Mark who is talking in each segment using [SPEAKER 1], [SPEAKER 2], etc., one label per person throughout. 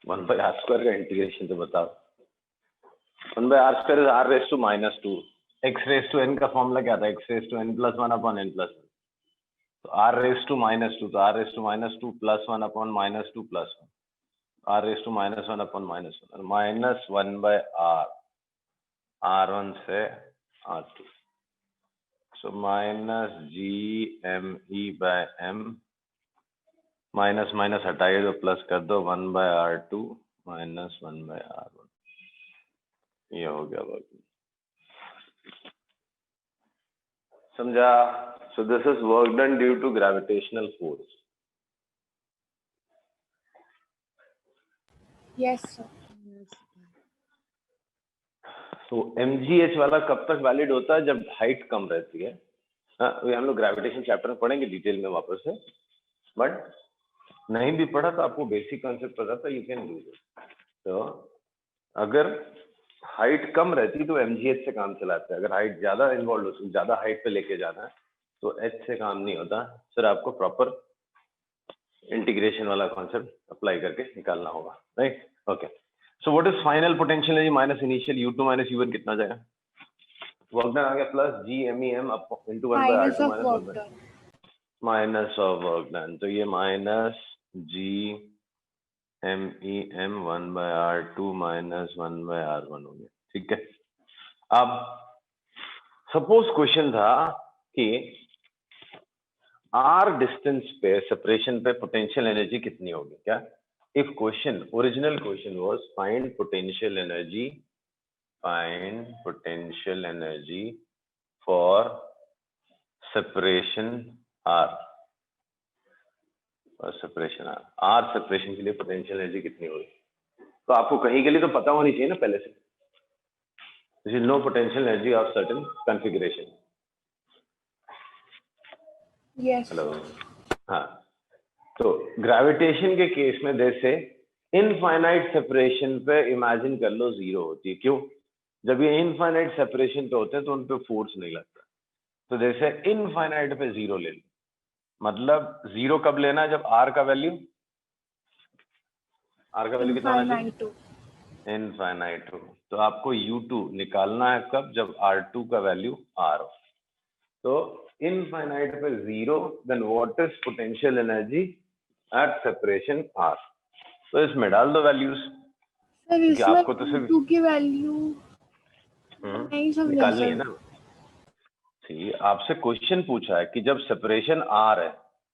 [SPEAKER 1] 1/r² का इंटीग्रेशन तो बताओ। 1/r² is r⁻²। x⁻n का फॉर्मूला क्या था? x⁻n+1/n+1। तो r⁻², तो r⁻² +1/-2+1, r⁻−1/-1 -1/r, r1 से r2, so -gme/m, minus minus हटाइए तो प्लस कर दो, 1/r2 -1/r1, ये हो गया बाकी। समझा? So this is work done due to gravitational force.
[SPEAKER 2] Yes sir.
[SPEAKER 1] तो mgh वाला कब तक वैलिड होता है? जब हाइट कम रहती है। ये हम लोग ग्रेविटेशन चैप्टर में पढ़ेंगे डिटेल में वापस से, बट नहीं भी पढ़ा तो आपको बेसिक कॉन्सेप्ट पता था, यू कैन डू इट। तो अगर हाइट कम रहती तो mgh से काम चलाते हैं, अगर हाइट ज्यादा इन्वॉल्व हो, ज्यादा हाइट पे लेके जाना है तो h से काम नहीं होता सर, आपको प्रॉपर इंटीग्रेशन वाला कॉन्सेप्ट अप्लाई करके निकालना होगा, right? Okay, so what is final potential energy minus initial u2 minus u1 कितना जाएगा? वर्क डन आ गया plus gmem into 1/r2 -1/, minus of work done, तो ये माइनस gmem 1/r2 -1/r1 हो गया, ठीक है। अब सपोज क्वेश्चन था कि r डिस्टेंस पे, सेपरेशन पे पोटेंशियल एनर्जी कितनी होगी क्या? If question, original question was find potential energy for separation r, और सेपरेशन r सेपरेशन के लिए पोटेंशियल एनर्जी कितनी होगी? तो आपको कहीं के लिए तो पता होनी चाहिए ना पहले से। This is no potential energy of certain configuration.
[SPEAKER 2] Yes.
[SPEAKER 1] Hello, हाँ, तो ग्रेविटेशन के केस में जैसे इनफाइनाइट सेपरेशन पे इमेजिन कर लो जीरो होती है। क्यों? जब ये इनफाइनाइट सेपरेशन पे होते हैं तो उन पे फोर्स नहीं लगता। तो जैसे इनफाइनाइट पे जीरो ले लो, मतलब जीरो कब लेना है? जब r का वैल्यू कितना होना चाहिए? इनफाइनाइट हो। तो आपको u2 निकालना है कब? जब r2 का वैल्यू r हो। तो इनफाइनाइट पे zero, then what is potential energy at separation r? तो इसमें डाल दो वैल्यूज।
[SPEAKER 2] सर इसमें आपको तो सिर्फ u2 की वैल्यू नहीं समझा
[SPEAKER 1] निकालनी है ना। ठीक, आपसे क्वेश्चन पूछा है कि जब सेपरेशन r है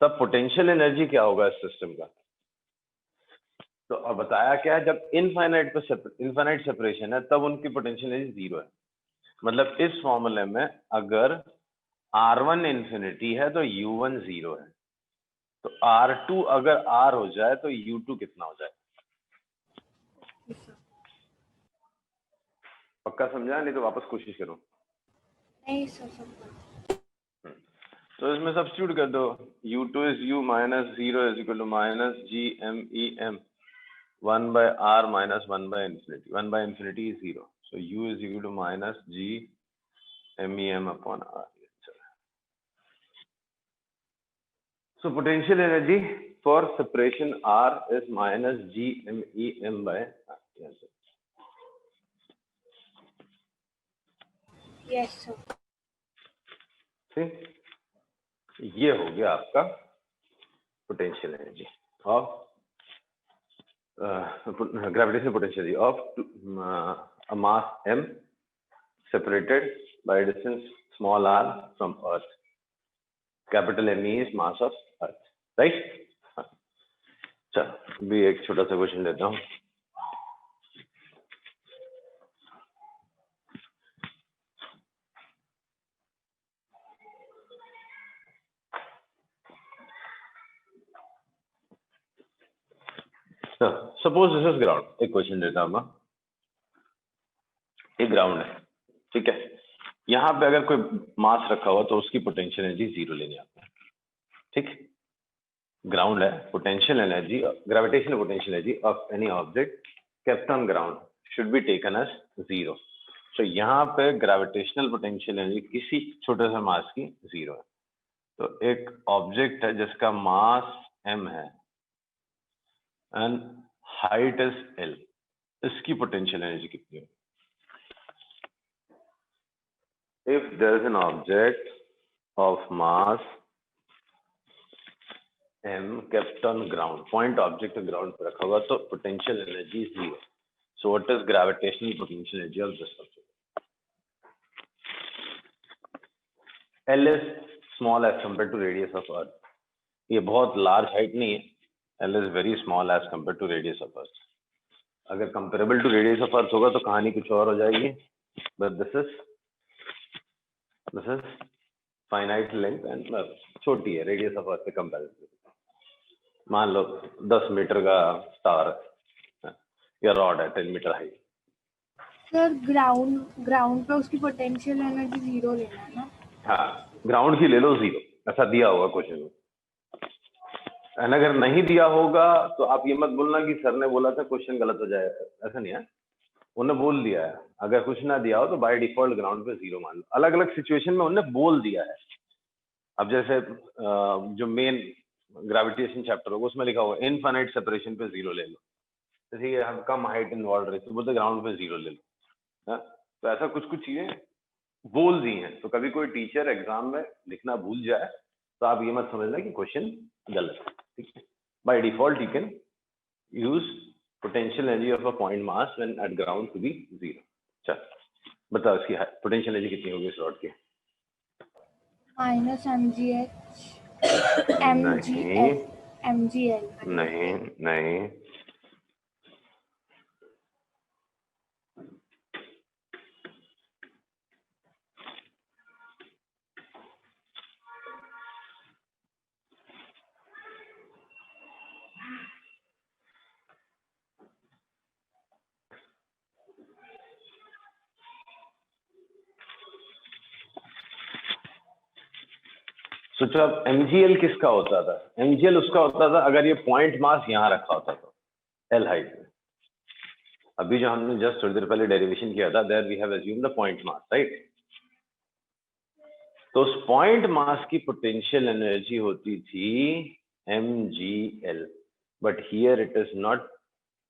[SPEAKER 1] तब पोटेंशियल एनर्जी क्या होगा इस सिस्टम का। तो अब बताया क्या है, जब इनफाइनाइट सेपरेशन है तब उनकी पोटेंशियल एनर्जी जीरो है। मतलब इस फॉर्मूले में अगर r1 इंफिनिटी है तो u1 जीरो है, तो r2 अगर r हो जाए तो u2 कितना हो जाए? पक्का समझा? नहीं तो वापस कोशिश करो।
[SPEAKER 2] नहीं सर समझा।
[SPEAKER 1] तो इसमें सब्स्टिट्यूट कर दो, u2 is u minus zero is equal to minus gmem 1/r minus 1/infinity. 1/infinity is 0. So u is equal to minus gmem upon r. So potential energy for separation r is minus gmem by r.
[SPEAKER 2] Yes sir.
[SPEAKER 1] ठीक, ये हो गया आपका potential energy of gravitational potential energy of a mass m separated by a distance small r from earth. Capital M is mass of earth, right? चलो भी एक छोटा सा क्वेश्चन देता हूँ। सपोज दिस इज ग्राउंड, एक क्वेश्चन देता हूँ मैं। एक ग्राउंड है, ठीक है। यहाँ पे अगर कोई मास रखा हुआ तो उसकी पोटेंशियल एनर्जी जीरो लेनी आती है, ठीक। ग्राउंड है, potential energy, gravitational potential energy of any object kept on ground should be taken as zero. तो यहाँ पे ग्रेविटेशनल पोटेंशियल एनर्जी किसी छोटे से मास की जीरो है। तो एक ऑब्जेक्ट है जिसका मास m है एंड हाइट इज L, इसकी पोटेंशियल एनर्जी कितनी है? If there is an object of mass m kept on ground, point object ground पर रखा हुआ, तो potential energy is 0. So what is gravitational potential energy of this object? L is small as compared to radius of Earth. ये बहुत large height नहीं है. L is very small as compared to radius of Earth. अगर comparable to radius of Earth होगा तो कहानी कुछ और हो जाएगी. But this is finite length and छोटी है radius of Earth से comparatively. मान लो 10 मीटर का स्टार या रॉड है 10 मीटर हाइट.
[SPEAKER 2] सर ग्राउंड पे उसकी पोटेंशियल एनर्जी 0 लेना है ना?
[SPEAKER 1] हाँ, ग्राउंड की ले लो 0, ऐसा दिया होगा क्वेश्चन में. एंड अगर नहीं दिया होगा तो आप ये मत बोलना कि सर ने बोला था क्वेश्चन गलत हो जाए, ऐसा नहीं है. उन्होंने बोल दिया है. अगर कुछ ना दिया हो तो बाय डिफॉल्ट ग्राउंड पे 0 मान लो. अलग अलग सिचुएशन में उन्होंने बोल दिया है. अब जैसे जो मेन ग्रेविटेशन चैप्टर होगा उसमें लिखा होगा इनफाइनाइट सेपरेशन पे 0 ले लो. ठीक है, हम कम हाइट इन्वॉल्व रहे तो बोलते ग्राउंड पे 0 ले लो. हाँ, तो ऐसा कुछ चीजें बोल दी हैं. तो कभी कोई टीचर एग्जाम में लिखना भूल जाए तो आप ये मत समझना कि क्वेश्चन गलत है. ठीक है, by default you can use potential energy of a point mass when at ground to be 0. चल बताओ इसकी पोटेंशियल एनर्जी कितनी होगी इस रॉड की?
[SPEAKER 2] -mgh
[SPEAKER 1] नहीं. सोचो अब mgl किसका होता था? mgl उसका होता था अगर ये पॉइंट मास यहाँ रखा होता तो L हाइट में. अभी जो हमने जस्ट थोड़ी देर पहले डेरिवेशन किया था, there we have assumed the point mass, right? तो उस पॉइंट मास की पोटेंशियल एनर्जी होती थी mgl, but here it is not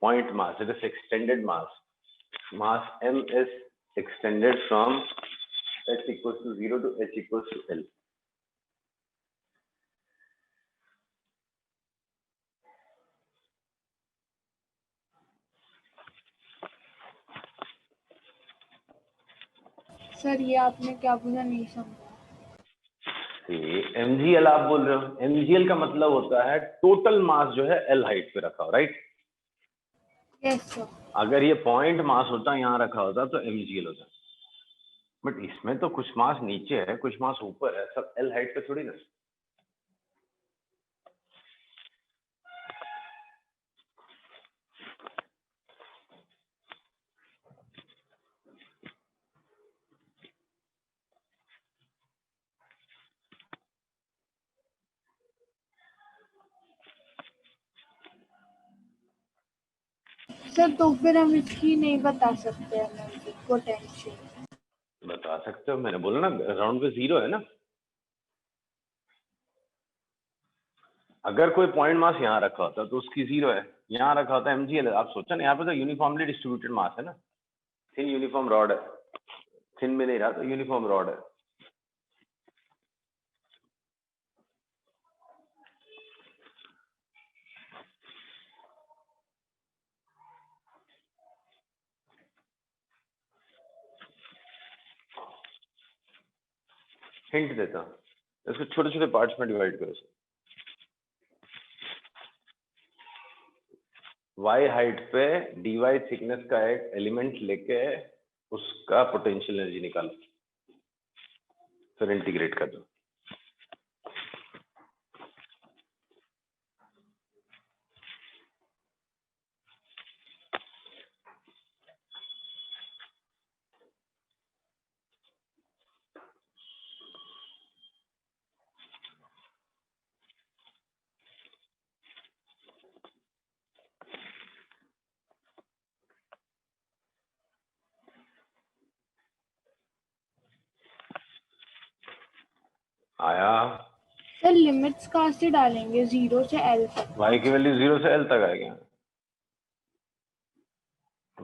[SPEAKER 1] point mass, it is extended mass. Mass m is extended from h equals to 0 to h equals to L.
[SPEAKER 2] Sir ये आपने क्या बोला नहीं समझा.
[SPEAKER 1] mgl आप बोल रहे हो. mgl का मतलब होता है टोटल मास जो है L हाइट पे रखा हो, राइट?
[SPEAKER 2] Yes sir.
[SPEAKER 1] अगर ये पॉइंट मास होता यहाँ रखा होता तो mgl होता. बट इसमें तो कुछ मास नीचे है कुछ मास ऊपर है, सब L हाइट पे थोड़ी ना.
[SPEAKER 2] सर तो फिर हम इसकी नहीं बता सकते एनर्जी पोटेंशियल.
[SPEAKER 1] बता सकते हो, मैंने बोला ना राउंड पे 0 है ना. अगर कोई पॉइंट मास यहाँ रखा होता तो उसकी 0 है. यहाँ रखा होता mgl. आप सोचा ना यहाँ पे तो यूनिफॉर्मली डिस्ट्रीब्यूटेड मास है ना. थिन यूनिफॉर्म रॉड है. थिन में नहीं रहा तो यूनिफॉर्म रॉड है. हिंट देता हूँ, इसको छोटे छोटे पार्ट्स में डिवाइड करो. y हाइट पे dy थिकनेस का एक एलिमेंट लेके उसका पोटेंशियल एनर्जी निकालो, फिर इंटीग्रेट कर दो. आया?
[SPEAKER 2] सर लिमिट्स कहाँ से डालेंगे? 0 से L तक.
[SPEAKER 1] y की वैल्यू 0 से L तक आएगी.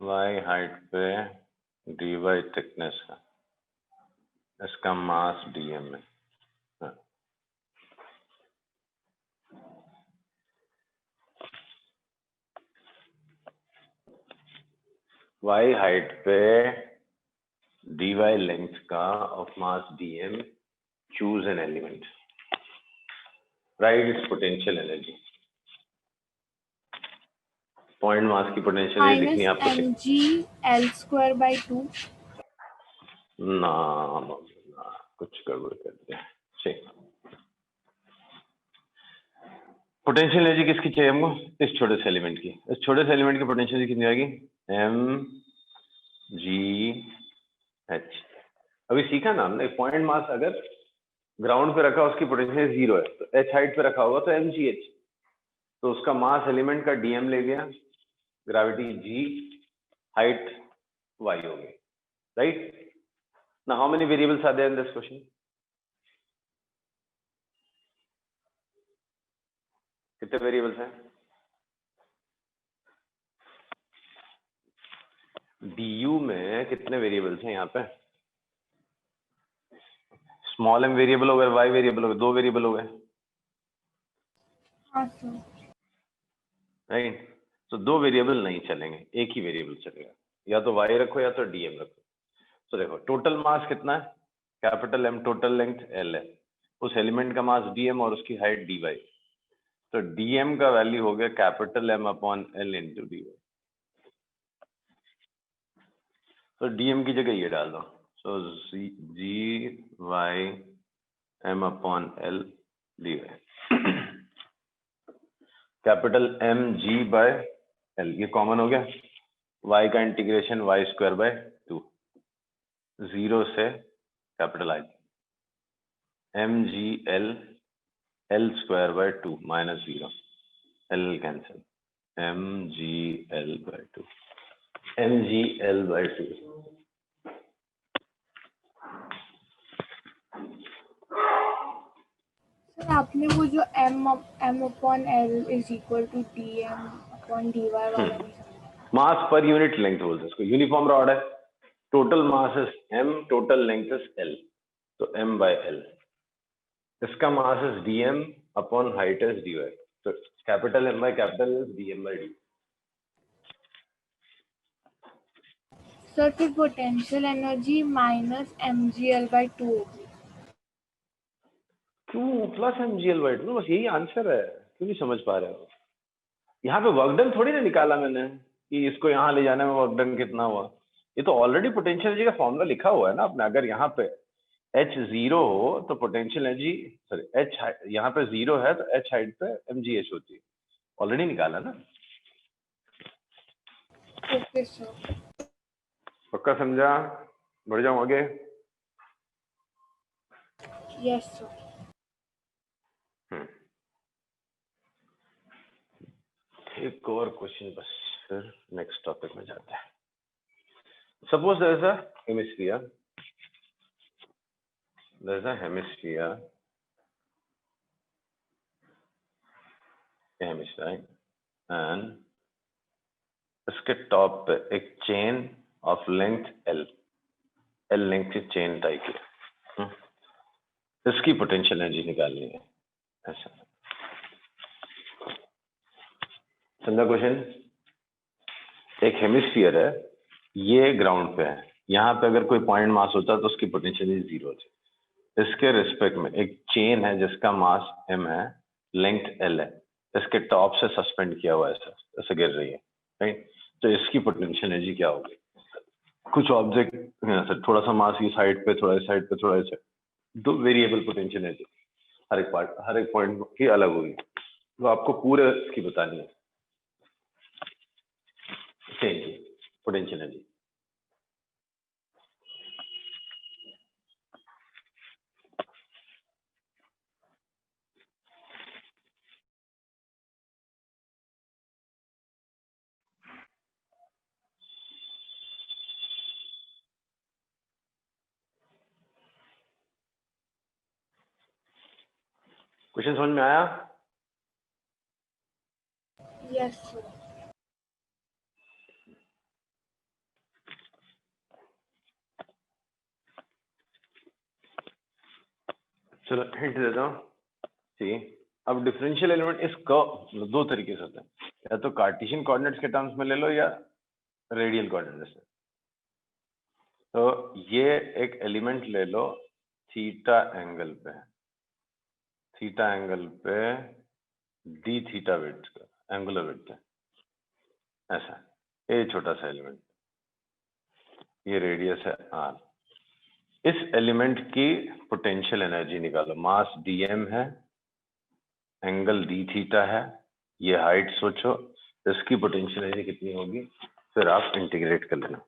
[SPEAKER 1] y हाइट पे dy थिकनेस है, इसका मास dm है। हाँ। y हाइट पे dy लेंथ का of mass dm, choose an element, right it's potential energy. Point mass की पोटेंशियल एनर्जी लिखनी है आपको।
[SPEAKER 2] -mg/L²/2।
[SPEAKER 1] ना, कुछ गड़बड़ कर दिया। ठीक, पोटेंशियल एनर्जी किसकी चाहिए हमको? इस छोटे से एलिमेंट की। इस छोटे से एलिमेंट की पोटेंशियल एनर्जी कितनी आएगी? mgh। अभी सीखा ना हमने, पॉइंट मास अगर ग्राउंड पे रखा उसकी पोटेंशियल 0 है, तो h हाइट पे रखा होगा तो mgh, तो उसका मास एलिमेंट का dm ले गया, ग्रेविटी g, हाइट y हो गई, right? Now how many variables are there in this question? कितने वेरिएबल्स हैं? du में कितने वेरिएबल्स हैं यहाँ पे? स्मॉल m वेरिएबल हो गए, y वेरिएबल हो गए, 2 वेरिएबल हो गए,
[SPEAKER 2] हाँ सर।
[SPEAKER 1] राइट? तो 2 वेरिएबल नहीं चलेंगे, एक ही वेरिएबल चलेगा, या तो y रखो या तो dm रखो। तो देखो टोटल मास कितना है? Capital M, total length L है, उस एलिमेंट का मास dm और उसकी हाइट dy, तो dm का वैल्यू हो गया capital M upon L into dy। तो dm की जगह ये डाल दो, so g y m upon L dy, capital M g by L, ये कॉमन हो गया, y का इंटीग्रेशन y²/2, 0 से capital I, mg L²/2 minus 0, L cancel, mgl/2, mgl/2।
[SPEAKER 2] Sir आपने वो जो m/l is equal to dm/dy वाला नहीं समझा।
[SPEAKER 1] मास पर यूनिट लेंथ बोलते हैं इसको, यूनिफॉर्म रॉड है, total mass is m, total length is L, तो m/L, इसका mass is dm upon height is dy, तो capital M by capital is dm/d।
[SPEAKER 2] Sir फिर पोटेंशियल एनर्जी -mgl/2 होगी।
[SPEAKER 1] क्यों प्लस mgl/2? बस यही आंसर है, क्यों नहीं समझ पा रहे हो? यहाँ पे वर्क डन थोड़ी ना निकाला मैंने कि इसको यहाँ ले जाने में वर्क डन कितना हुआ, ये तो ऑलरेडी पोटेंशियल एनर्जी का फॉर्मूला लिखा हुआ है ना आपने। अगर यहाँ पे h 0 हो तो पोटेंशियल एनर्जी, सॉरी h यहाँ पे 0 है तो h हाइट पे mgh होती है, ऑलरेडी निकाला ना।
[SPEAKER 2] Okay sir.
[SPEAKER 1] पक्का समझा? बढ़ जाऊं आगे?
[SPEAKER 2] Yes sir.
[SPEAKER 1] एक और क्वेश्चन बस, फिर नेक्स्ट टॉपिक में जाते हैं। Suppose there is a hemisphere, there is a hemisphere, and इसके टॉप पे एक chain of length L length की चेन टाइप की, इसकी पोटेंशियल एनर्जी निकालनी है, ऐसा समझा क्वेश्चन? एक हेमिस्फीयर है, ये ग्राउंड पे है, यहाँ पे अगर कोई पॉइंट मास होता है तो उसकी पोटेंशियल एनर्जी 0 थी। इसके रिस्पेक्ट में एक चेन है जिसका मास m है, लेंथ L है, इसके टॉप से सस्पेंड किया हुआ है, ऐसे गिर रही है, राइट? तो इसकी पोटेंशियल एनर्जी क्या होगी? कुछ ऑब्जेक्ट सर, थोड़ा सा मास इस साइड पे, थोड़ा इस साइड पे, थोड़ा इस साइड, 2 वेरिएबल पोटेंशियल एनर्जी, हर एक पार्ट, हर एक पॉइंट की अलग होगी, तो आपको पूरे इसकी बतानी है चेन की पोटेंशियल एनर्जी। क्वेश्चन समझ में आया?
[SPEAKER 2] Yes sir.
[SPEAKER 1] चलो हिंट देता हूँ, ठीक है। अब डिफरेंशियल एलिमेंट इस कर्व दो तरीके से होते हैं, या तो कार्टेशियन कोऑर्डिनेट्स के टर्म्स में ले लो या रेडियल कोऑर्डिनेट्स में। तो ये एक एलिमेंट ले लो थीटा एंगल पे, थीटा एंगल पे डी थीटा विड्थ का एंगुलर विड्थ है, ऐसा ये छोटा सा एलिमेंट, ये रेडियस है आर। इस एलिमेंट की पोटेंशियल एनर्जी निकालो, मास dm है, एंगल डी थीटा है, ये हाइट सोचो, इसकी पोटेंशियल एनर्जी कितनी होगी, फिर आप इंटीग्रेट कर लेना।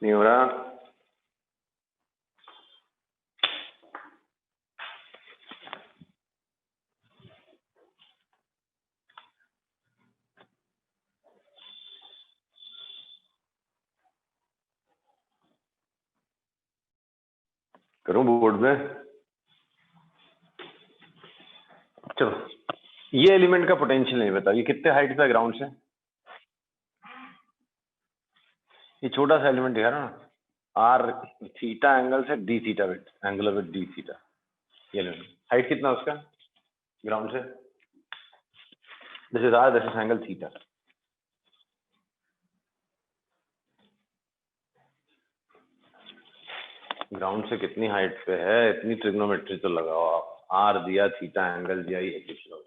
[SPEAKER 1] नहीं हो रहा? करूं बोर्ड में? चलो, ये एलिमेंट का पोटेंशियल नहीं बताओ, ये कितने हाइट पे ग्राउंड से? ये छोटा सा एलिमेंट दिखा रहा ना, आर थीटा एंगल से D theta width, angular width D theta, ये एलिमेंट हाइट कितना है उसका ग्राउंड से? This is R, this is angle theta. Ground से कितनी हाइट पे है, इतनी ट्रिग्नोमेट्री तो लगाओ आप, आर दिया, थीटा एंगल दिया, ये कुछ लो।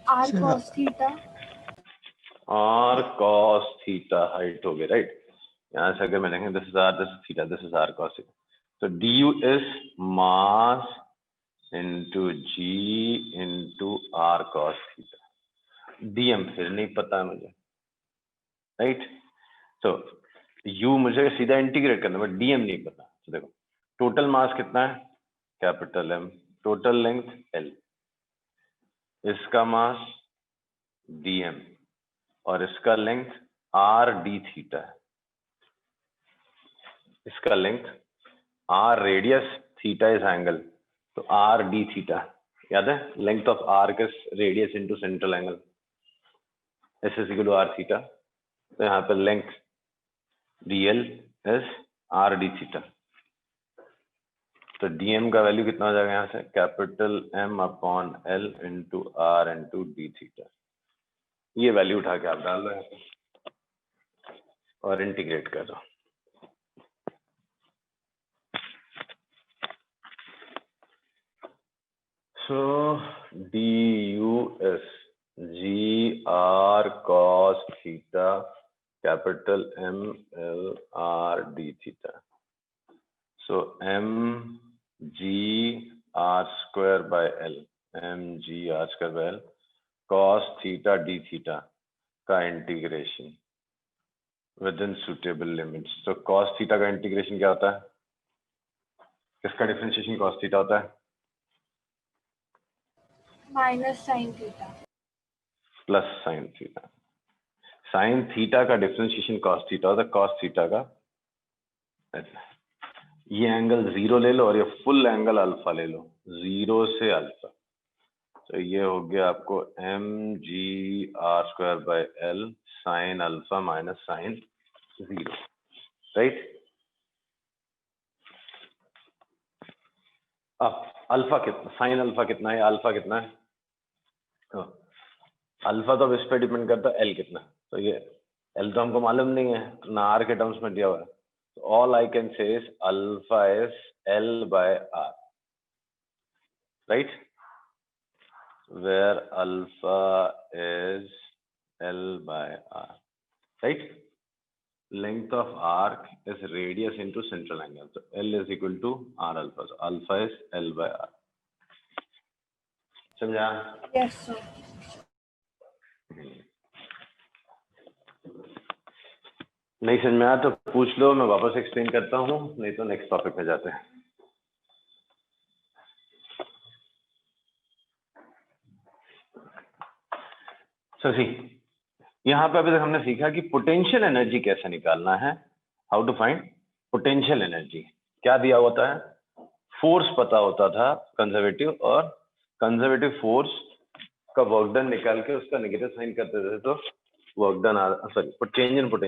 [SPEAKER 2] R cos theta,
[SPEAKER 1] R cos theta height हो गई, राइट। यहाँ से अगर मैं देखें, this is R, this is theta, this is R cos theta, तो D U is mass into G into R cos theta. DM फिर नहीं पता है मुझे, राइट। तो यू मुझे सीधा इंटीग्रेट करना, बट डीएम नहीं पता। तो देखो टोटल मास कितना है, capital M, total length L, इसका मास डीएम और इसका लेंथ आर डी थीटा है, इसका length R radius, theta is angle, तो आर डी थीटा, याद है length of arc is radius into central angle, S is equal to R theta. तो यहाँ पे length DL is R D theta, तो DM का वैल्यू कितना हो जाएगा यहाँ से, capital M upon L into R into D theta. ये वैल्यू उठा के आप डाल रहे हैं और इंटीग्रेट कर दो। So DUS GR cos theta capital M L R D theta. So MG R square by L, MG R square by L cos theta D theta का integration with in suitable limits. तो cos theta का integration क्या होता है, किसका differentiation cos theta होता है,
[SPEAKER 2] minus sine theta
[SPEAKER 1] plus sine theta. Sine theta का डिफरेंशिएशन cos थीटा होता है, cos थीटा का, ये एंगल 0 ले लो और ये फुल एंगल अल्फा ले लो, 0 से अल्फा, तो ये हो गया आपको M G R square by L sine alpha minus sine 0, right. अब अल्फा कितना, साइन अल्फा कितना है, अल्फा कितना है, अल्फा तो अब इस पर डिपेंड करता है एल कितना, तो ये एल तो हमको मालूम नहीं है ना, आर के टर्म्स में दिया हुआ है, तो all I can say is alpha is L by R, right, where alpha is L by R, right. Length of arc is radius into central angle, तो L is equal to R alpha, so alpha is L by R. समझा?
[SPEAKER 2] Yes sir.
[SPEAKER 1] नहीं समझ में आया तो पूछ लो, मैं वापस एक्सप्लेन करता हूँ, नहीं तो नेक्स्ट टॉपिक पे जाते हैं। सी यहाँ पे अभी तक हमने सीखा कि पोटेंशियल एनर्जी कैसे निकालना है, how to find potential energy. क्या दिया होता है, फोर्स पता होता था कंजर्वेटिव, और कंजर्वेटिव फोर्स का वर्क डन निकाल के उसका नेगेटिव साइन करते थे तो work done, sorry change in potential